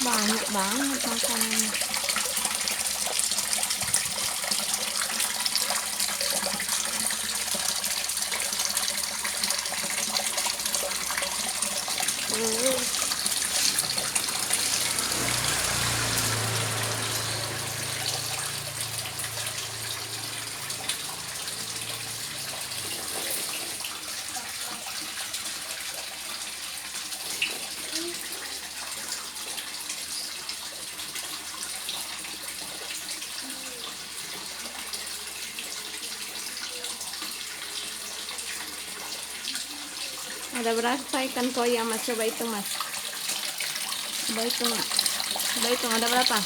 Banyak banget makanannya. Ada berapa ikan koi ya Mas? Coba hitung Mas. Coba hitung. Coba hitung ada berapa?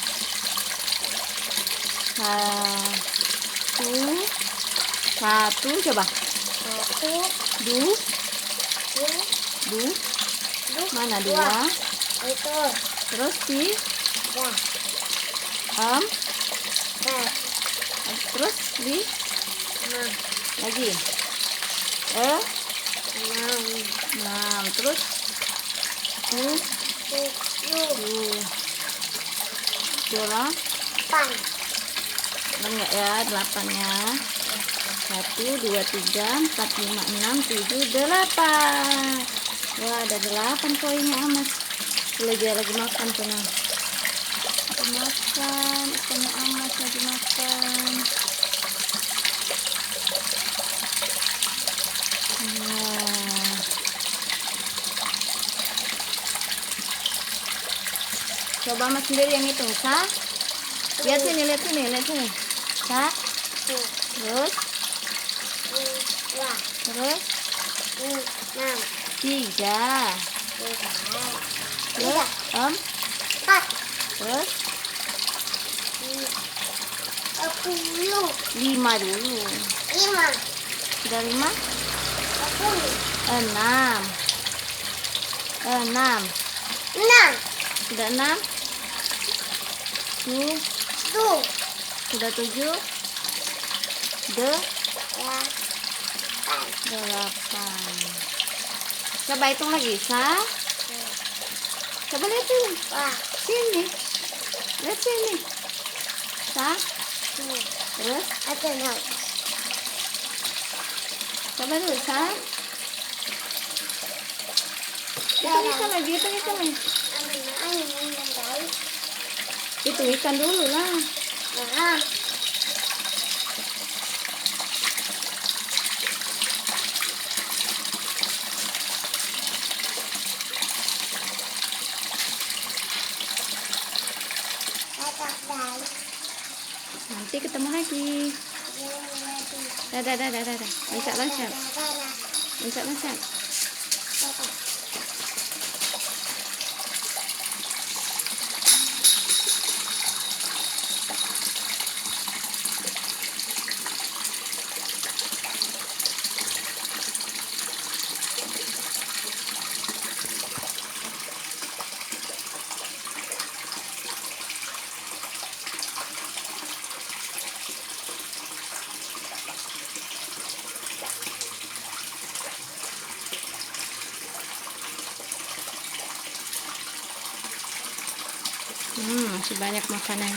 Satu coba. Mana dua? Itu. Terus di terus di lagi 6 terus 8 enggak ya 8-nya 1 2 3 4 5 6 7 8. Wah ada 8 koinnya Amas. Dia lagi makan tuh nah. Makan ikannya Amas lagi makan. Nah. Coba Mas sendiri yang hitung, Sa. Lihat sini, lihat sini, lihat sini. Sa. Terus 3. Terus 4. Terus 5 dulu. Sudah 5? 6. Sudah 6? Sudah 7? 8. Coba hitung lagi, Sa. Coba lihat sini. Sini. Lihat sini. Sa. Terus? Coba dulu, Sa. Hitung lagi, hitung lagi. Hitung ikan dulu lah. Nanti ketemu lagi. Dadah. Loncat. Masih banyak makanan.